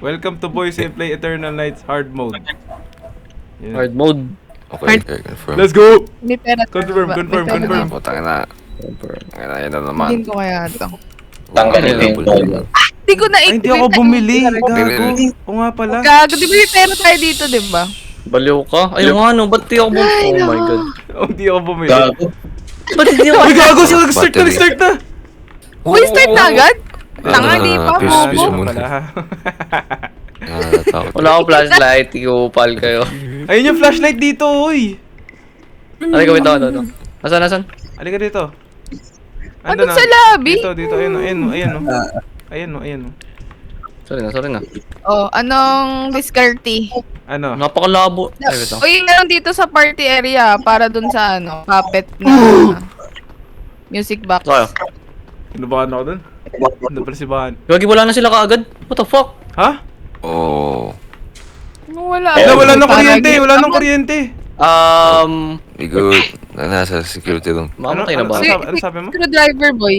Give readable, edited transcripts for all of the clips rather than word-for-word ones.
Welcome to Boys and Play Eternal Nights Hard Mode. Yan. Hard mode. Okay, confirm. Let's go! May pera. Confirm, confirm, confirm. Putang na. Yan na naman. Hindi ko kaya ito. Tanggalin ko yung Hindi ko na Ay, hindi ako bumili. Gago. O nga pala. Gago, di ba may pera tayo dito, di ba? Baliw ka? Ayun nga, no. Ba't di ako bumili? Oh my god. O, hindi ako bumili. gago. Ba't di ako? Uy, gago! Start na, start na! Uy, start na agad? Tanga, di pa Peace mo. muna. Takot. Wala akong flashlight. Ikupal kayo. Ayun yung flashlight dito, uy! Halika, wait ako, ito. Nasaan? Halika dito. Ano sa lobby? Dito, ayun, ayun, ayun. Ayun, ayun. Sorry na. Oh, anong discarte? Ano? Napakalabo. Ay, wait ako. Uy, meron dito sa party area para dun sa ano, puppet na music box. Kaya. Kinubahan ako dun? Ano pala si Bahan? Gagi, wala na sila kaagad. What the fuck? Ha? Oh. Wala. Wala nang kuryente, wala nang kuryente. Be good. Nasa security room. Makamatay na ba? Ano sabi mo? Screwdriver, boy.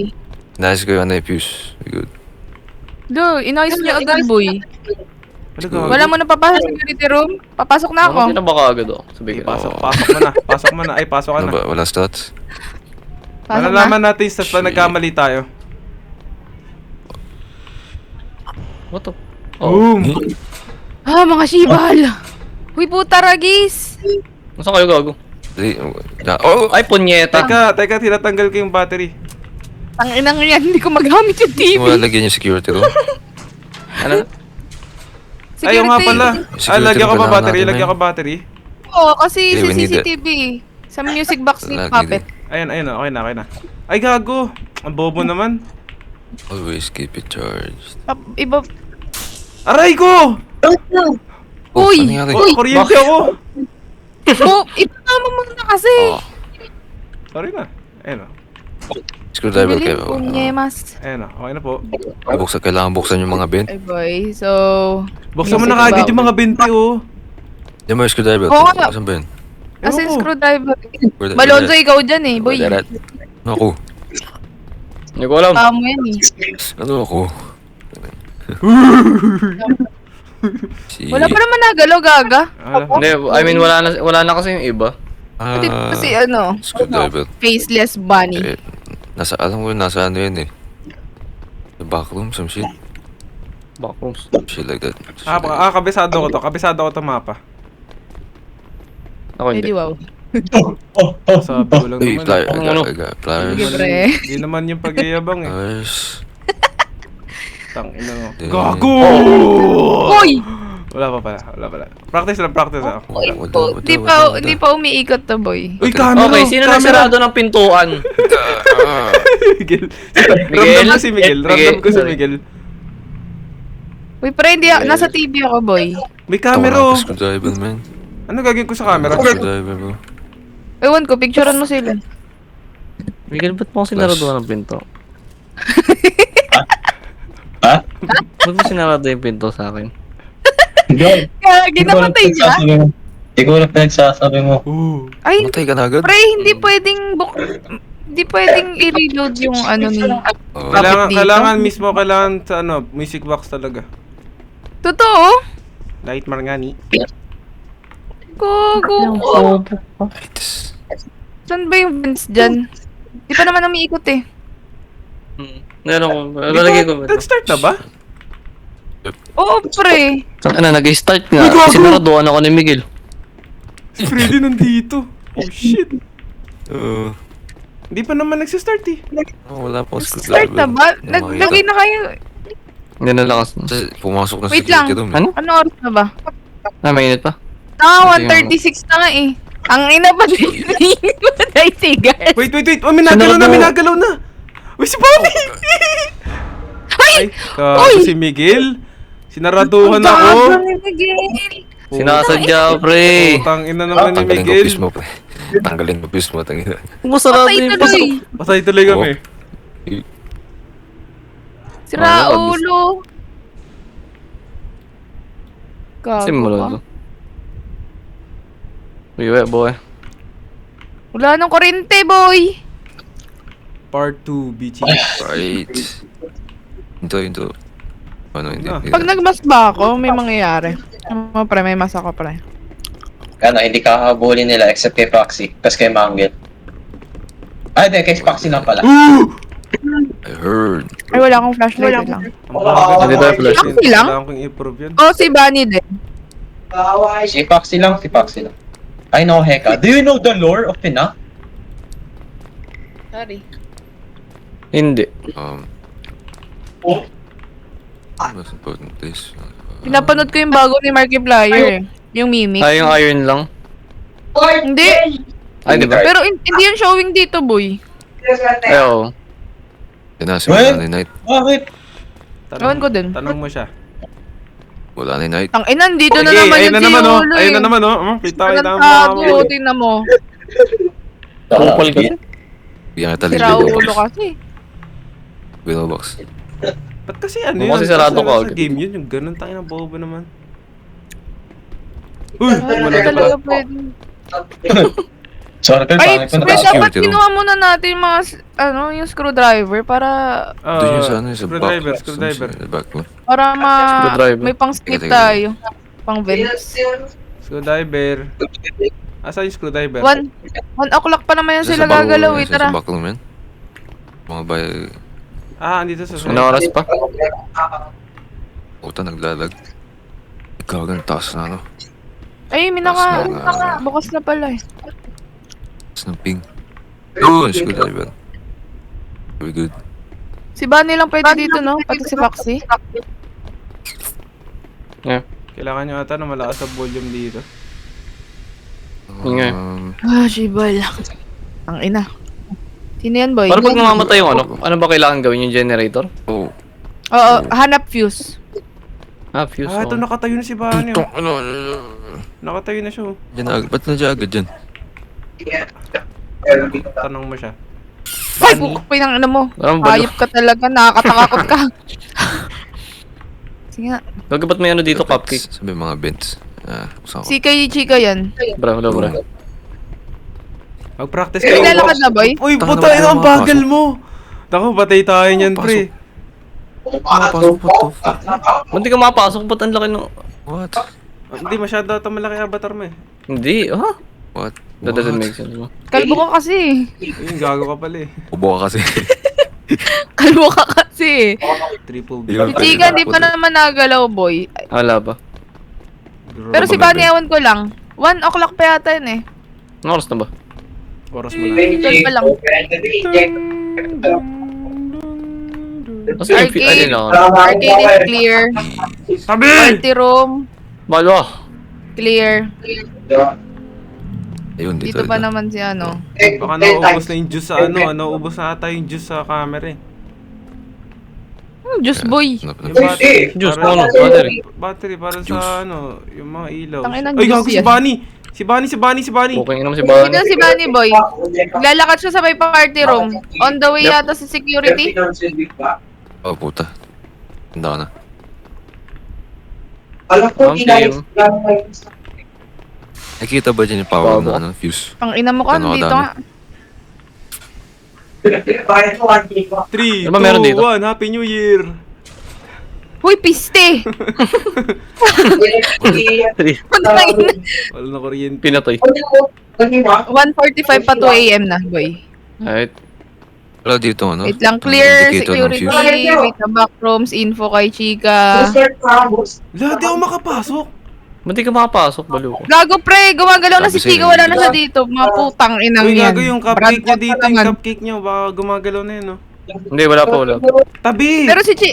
Nasa ko yung ano yung fuse. Be good. Do, inayos niyo agad, boy. Ano gago? Wala mo na papasok sa security room? Papasok na ako. Makamatay na ba kaagad, oh? Sabi Okay, ko. pasok mo na. Pasok mo na. Ay, pasok ka Ano na. ba? Wala stats? Pasok na. Malalaman natin sa pag nagkamali tayo. What the? Oh. Boom! Ah, mga shibal. Uy, puta, ragis. Nasaan kayo gago? Oh! Ay, punyeta. Teka, tinatanggal ko yung battery. Ang inang yan, hindi ko magamit yung TV. Wala lagyan yung security room. Ano? Ayaw nga pala. Security Lagyan ko room ba kailangan battery? natin, Lagyan man. ko battery? Oo, kasi Okay, sa we need CCTV. Sa music box ni Lagi Puppet. Ayun, ayun. Okay na. Ay, gago. Ang bobo naman. Always keep it charged. Iba... Aray ko! Oh, Uy! ano nangyari? Oh, kuryente ako! Oh, ipatama mo na kasi. Oh, Sorry na. Ayun o. screwdriver Bilhin kayo. po, Nyemas. Ayun o. Okay na po. Kailangan buksan yung mga bin. Ay, boy. So... Buksan mo Music na kagad about- yung mga binti oh. Diyan mo yung screwdriver. Oo nga. Saan ba yun? Kasi Ewan ko. screwdriver. Where- Malonzo, ikaw dyan eh, boy. where that? Ano ako? Hindi ko alam. Tama yan eh. Ano ako? Si... Wala pa naman nagalaw, gaga. Hindi, I mean, wala na kasi yung iba. Pati kasi ano, Screwdriver. faceless bunny. Eh, alam ko nasa ano yun eh. The back room, some shit. Backrooms. Shit like that. Kabisado ko to. Kabisado ko to mapa. Ako hindi. Hindi, wow. Sabi ko lang Uy, naman. flyer. Ano? I got flyers. Sige, pre. Hindi naman yung pagyayabang eh. Flyers. Tangina mo. Then- Gago! Uy! Wala pa pala. Practice lang. Hindi pa umiikot to, boy. Uy, camera! Okay, sino nagsarado ng pintuan? Miguel. Miguel? Ramdam ko si Miguel. Ramdam ko si Sorry. Miguel. Uy, pre, hindi nasa TV ako, boy. May camera oh. Screwdriver, man. Ano gagawin ko sa camera? Screwdriver, bro. Ewan ko, picturean mo sila. Miguel, ba't mo sinaraduhan ng pinto? Ha? Ba't mo sinarado yung pinto sa akin? Hindi. Kaya ginamatay niya. Ikaw na pinagsasabi mo. Oo. Ay, Matay ka na agad? pre, hindi pwedeng i-reload yung ano ni... Oh. Bakit dito? Kailangan sa ano, music box talaga. Totoo? Light Marngani. Gogo. Lights. Saan ba yung vents dyan? Di pa naman umiikot eh. Meron ko. Lalagay ko. Nag-start na ba? Oo, pre. Ano, nag-start nga. Sinaraduhan ako ni Miguel. Si Freddy nandito. Oh shit. Oo. Hindi pa naman nagsistart eh. Wala pong Start screwdriver. na ba? Naglagay na kayo. Hindi na lakas. Kasi pumasok na sa Wait lang. security room. Ano? Ano oras na ba? Mainit pa? Ah, 1:36 na nga eh. Ang ina ba patay sigas? Wait. Oh, minagalaw na. Uy, si Bobby! Ay! Uy! Si Miguel. Sinaraduhan ako. Ni Miguel. Sinasadya, pre. Tang ina naman ni Tanggalin ko Miguel. fuse mo, pre. Tanggalin ko fuse mo, tangina. Masarado Patay yung tuloy. Patay tuloy kami. Sira ulo. Gago Simulo ka. to. Uy, boy. Wala nang kuryente, boy. Part 2, BT. Right. Ito. Paano hindi? Ah. Pag nagmas ba ako, may mangyayari. Ano pre, may mas ako pre. Ano, hindi kakahabulin nila except kay Foxy. Tapos kay Manggil. Ay, hindi, kay Foxy lang pala. I heard. Ay, wala akong flashlight wait lang. Hindi tayo flash. Foxy lang? Kailangan kong i-approve yan. Oh, si Bunny din. Si Foxy lang, si Foxy lang. I know, Heka. Do you know the lore of Pina? Sorry. Hindi. Most important place. Pinapanood ko yung bago ni Markiplier eh. Yung Mimic. Ay, yung iron lang. Hindi. Ay, di ba? Pero hindi yung showing dito, boy. Ay, oo. Tinasi What? wala ni Knight. Bakit? Ewan ko din. Tanong mo siya. Wala ni Knight. Ang ina, dito na Sige, naman ayun yung na si naman oh. Yulo Ayun na eh. naman oh. Kita mo Tarantado, tingnan mo. Kupal kasi. Bigyan kita Sira libre ulo box. kasi. Willow box. Ba't kasi ano Kung yun? kasi sarado Kasi ka sa agad. game yun, yung ganun tayo ng bobo naman. Uy! Ay, Wala hindi na talaga pala. pwede. Sorry, pero Ay, pangit ko pre, dapat security room. kinuha muna natin yung mga, yung screwdriver para, Doon yun sa ano yun, sa Screwdriver, back. screwdriver. Sa back lang. para Screwdriver. may pang skip Teka, teka. tayo. Pang vents. Screwdriver. Asa yung screwdriver? 1 o'clock pa naman yan Sa sila back lang gagalaw yan, eh, sa tara. back lang yan. Mga bay... Ah, andito sa Ano oras pa? Puta, naglalag. Ikaw ang taas na ano. Ay, Taas na, bukas na pala eh. taas ng ping. Doon, screwdriver. Very good. Si Bunny lang pwede dito, no? Pati si Foxy. Yeah. Kailangan nyo ata na malakas sa volume dito. Yun nga eh. Ah, Shibal. Ang ina. Sino yan, boy? Para pag namamatay yung ano ba kailangan gawin yung generator? Oh. Oo, hanap fuse. Ah, fuse. Ah, ito oh. nakatayo na si Bunny. Tong, Oh. ano, Nakatayo na siya. Oh. Diyan agad. Ba't nandiyan agad dyan? Tanong mo siya. Ay, bukupin ang ano mo. Parang balo. Hayop ka talaga, nakakatakot ka. Sige nga. Gagawin ba't may ano dito, cupcake? Sabi mga bents. Ah, saan ko? Si kay Chika yan. Bra, wala, bra. Mag-practice kayo. Naglalakad na, boy? Uy, Tanga puta, naman ang tayo bagal mo. Naku, patay tayo niyan, pre. Pasok po to. Ba't di ka makapasok? Ba't ang laki ng... What? Hindi, masyado ata malaki avatar mo eh. Hindi, ha? What? That doesn't make sense. Mo. Kalbo ka kasi. Ayun, gago ka pala eh. Ubo ka kasi. Kalbo ka kasi. Triple B. Yun. Si Chika, hindi pa naman nagalaw, boy. Wala ba? Pero si Bunny, ewan ko lang. 1 o'clock pa yata yun eh. Anong oras na ba? Oras mo na. 12 pa lang. Kasi yung Arcade. no? Arcade is clear. Sabi! Party room, Malo! clear. Ayun, dito. Dito pa naman si ano. Baka nauubos na yung juice sa ano. Nauubos na ata yung juice sa camera eh. Juice boy. Yung battery. Juice, para- ano? Battery. Battery para sa ano, yung mga ilaw. Tangina ng Ay, juice gago si yan. Bunny! Si Bunny, si Bunny, si Bunny! Booking naman si Dito Bunny. si Bunny boy. Lalakad siya sa may party room. On the way Yep. yata sa security. Oh, puta. Tanda ka na. Ang team. Nakikita ba dyan yung power Babo. na ano, fuse? Ang ina mo ka, Ano dito kadami? nga. 3, 2, Ano ba meron dito? 1, Happy New Year! Huy, piste! Ano na ina? Wala na kuryente. Pinatay. 1:45 pa 2 AM na, boy. Alright. Wala dito ano? Wait lang, Ang clear indicator ng security. fuse. Wait na backrooms, info kay Chika. Wala, di ako makapasok. Ba't di ka makapasok, balo ko? Gago pre, gumagalaw na si Sabi sa'yo, Chika, wala na hindi siya dito. Mga putang inang Uy, yan. gago yung cupcake niya Brand dito, pa yung naman. cupcake niya. Baka gumagalaw na yun, no? Hindi, wala pa, wala pa. Tabi! Pero si Chi...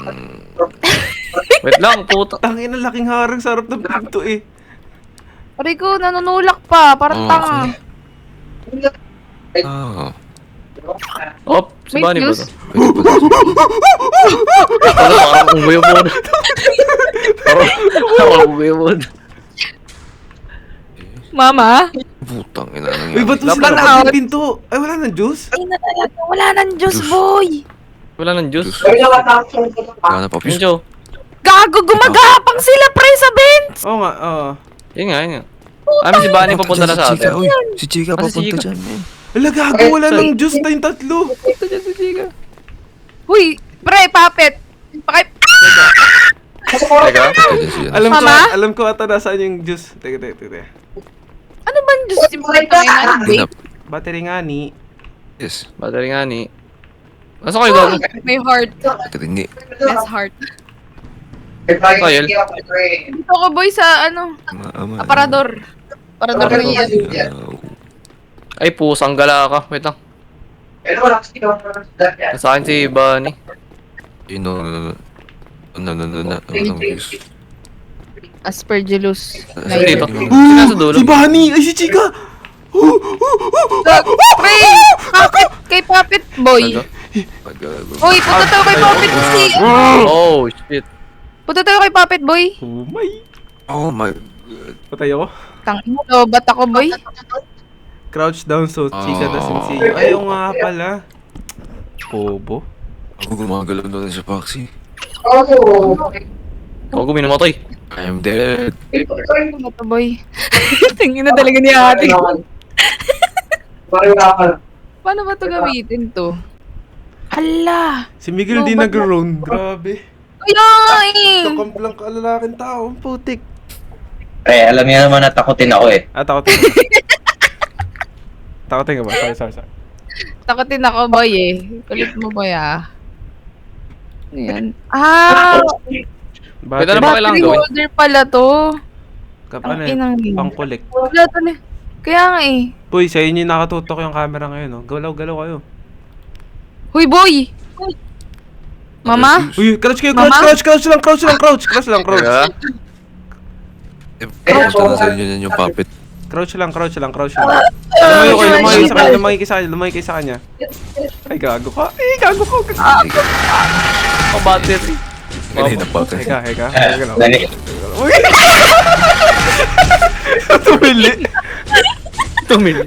Wait lang, puta. Tangin na laking harang sa harap ng pinto eh. Rico, nanunulak pa, parang Oh, tanga. Ah, Op, si May Bunny ba fuse? to? pwede pa din. Parang parang umuyo po. Parang umuyo po. Mama? Putang ina nang Uy, ba't mo Wala sila pa nakapag yung pinto? Ay, wala na juice? Ay na talaga, wala nang Diyos, boy! Wala nang juice. Wala na pa Yun, fuse. Joe. Gago, gumagapang sila pre sa bench! Oo nga, oo. Yun nga, yun nga. Si Bunny papunta na sa atin. Uy, si Chika Ano si papunta Chika? dyan, man. Wala, gago, wala nang juice tayong tatlo. Huy, pre, puppet! Pakip... Teka. Pwede siya. Mama? Alam ko ata nasaan yung juice. Teka. Ano ba yung Diyos yung pagkain na Hinap. Battery nga ni. Yes. Battery nga ni. Nasa kayo gago? May heart. Hindi. Less heart. Kyle. Dito ko boy sa ano, aparador. Aparador na yan. Ay, pusang gala ka. Wait lang. Nasa akin si Bunny. Aspergillus. Dito. Sino nasa dulo? Si Bunny! Ay, si Chika! Pre! Puppet! Kay Puppet Boy! Ano? Uy, punta tayo kay Puppet si... Oh, shit. Punta tayo kay Puppet Boy! Oh my. Oh my god. Patay ako. Tangin mo, ba't ako boy? Crouch down so Chika doesn't see you. Ay, oo nga pala. Bobo. Ako gumagalaw na rin sa Foxy. Ako minamatay. I am dead. Ano to boy? Tingin na talaga ni ate. Paano ba ito gamitin to? Hala! Si Miguel di nag-round. Grabe. Kaya eh! Kakamp lang ka lalaking tao. Ang putik. Pre, alam niya naman na takutin ako eh. Takotin ka ba? Takotin ka ba? Sorry. Takotin ako boy eh. Kulit mo boy ah. Ayan. Ah! Pwede na ba kailangan Battery gawin? holder pala to. Kapano Ang inang eh? yun. Pang-collect. Wala to na. Kaya nga eh. Uy, sa inyo yung nakatutok yung camera ngayon, no? Galaw-galaw kayo. Huy boy! Mama? Uy, crouch kayo, Mama? crouch lang. Teka. Crouch na sa inyo yan yung puppet. Crouch lang. Lumayo kayo, lumayo kayo sa kanya. Ay, gago ka. Oh, battery. Kanina pa kasi. Heka. Dali. Uy! Tumili. Tumili.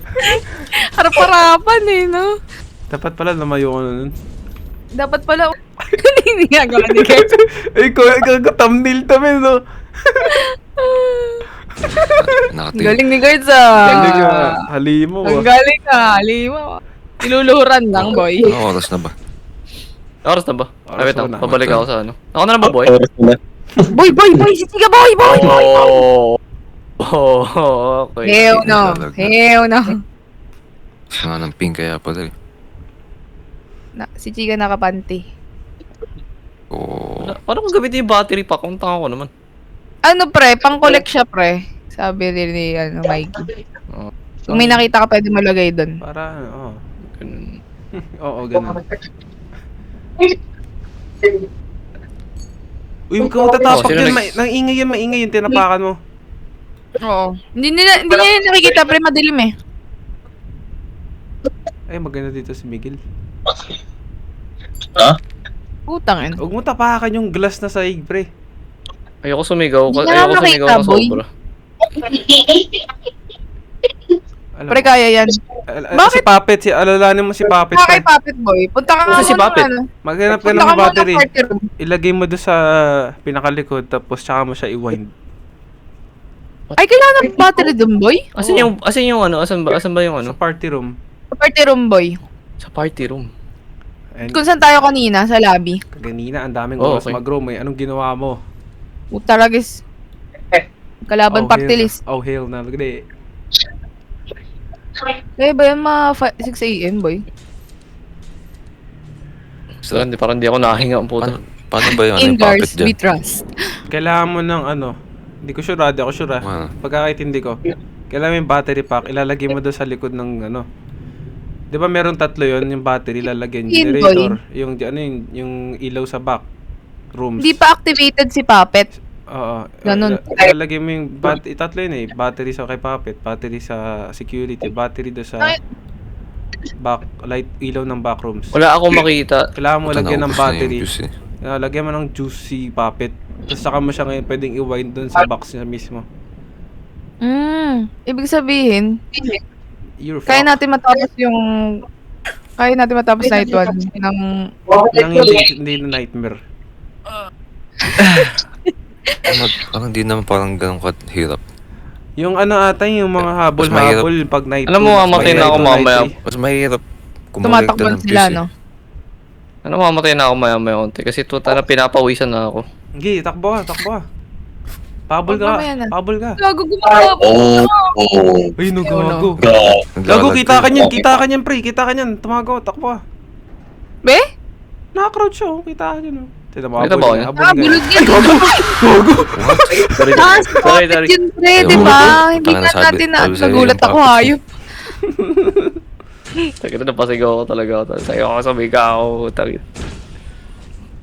Harap-harapan eh, no? Dapat pala lumayo ko na nun. Dapat pala... Hindi nga gawin ni Kurt. Ay, gago, thumbnail tamin, no? Nakatingin. Galing ni Kurt ah. Galing nga, halimo. Ang galing ah. Lima. Iluluhuran lang, boy. Ano oras na ba? Oras na ba? Oras Ay, wait lang. na. Pabalik ako sa ano. Ako na ba, boy? Boy! Si Tiga boy! Oh. Oh, okay. Hell no. Siya nga ng pink kaya pala eh. Si Chiga nakapanty. Oh. Paano kung gamitin yung battery pack? Kung tanga ko naman. Ano pre? Pang-collect siya pre. Sabi rin ni Mikey. Oh. Kung may nakita ka pwede malagay doon. Para, oo. Ganun. Oo, ganun. Uy, huwag kang tatapak sino dyan. next? Maingay yung tinapakan mo. Oo. Hindi niya nakikita pre, madilim eh. Ay, maganda dito si Miguel. Ha? Putang ina. Huwag mo tapakan yung glass na saig, pre. Ayoko sumigaw. Hindi Ayoko na sumigaw makita, na boy. sobra. Alam Pre, mo. kaya yan. Si Puppet, alalahanin mo si Puppet. Kaya kay Pre. Puppet boy. Punta ka nga Kasi si muna, Puppet. ano. Maghanap ka Punta ng ka muna battery. party room. Ilagay mo doon sa pinakalikod, tapos tsaka mo siya i-wind. Ay, kailangan ng battery doon boy? Asan yung ano? Asan ba yung Sa ano? party room. Party room boy. Sa party room. And Kung saan tayo kanina, sa lobby. kaganina, ang daming Oh, oras okay. mag-roam eh. Anong ginawa mo? Utaragis. Kalaban party list. Oh, hell na. Lagde. Kaya ba yan 6 AM boy? So, parang di ako nahinga ang puta. Paano ba yung ano yung Ingars, puppet dyan? we trust. Kailangan mo ng ano. Hindi ko sure, di ako sure ah. Ano? Pagkakaintindi ko. Kailangan mo yung battery pack. Ilalagay mo doon sa likod ng ano. Di ba meron tatlo yon yung battery, ilalagay yung Yun, generator, yung ilaw sa back rooms. Hindi pa activated si Puppet. Oo. Ganun. Ilalagay mo yung tatlo yun eh. Battery sa kay Puppet, battery sa security, battery doon sa Ay. back light ilaw ng back rooms. Wala akong makita. Kailangan mo Puta, lagyan ng naubos na yung battery. juice eh. Lagyan mo ng juice si Puppet. Tapos saka mo siya ngayon pwedeng i-wind doon sa box niya mismo. Ibig sabihin, You're kaya fucked. natin matapos night 1 ng... Nang hindi na nightmare. Parang di naman parang ganun kahirap. Yung ano ata yung mga habol-habol pag night. Alam mo, mamatay na ako mamaya. Mas mahirap Tumatakbo sila, no? Ano, mamatay na ako maya-maya konti. Kasi tuta na pinapawisan na ako. Sige, takbo ka, takbo ka. Pabol ka, Mamaya na. pabol ka. Gago gumagawa. Ay, no, gago. God. Gago, kita ka niyan, pre, kita ka niyan. Tumago, takbo ka. Be? Naka-crouch siya, oh. Kita ka niyan, oh. Tita mo, Kita ba habulin yan? ka, habulin ka. Bulog yan. Sorry, Ah, sorry, sorry. yun, pre, di ba? Hindi Tanga na, ka sabi- natin na sabi sa'yo nagulat yung ako, papit. hayop. Tagina, napasigaw ako talaga. Sayo ako sa mika ako. Tagina.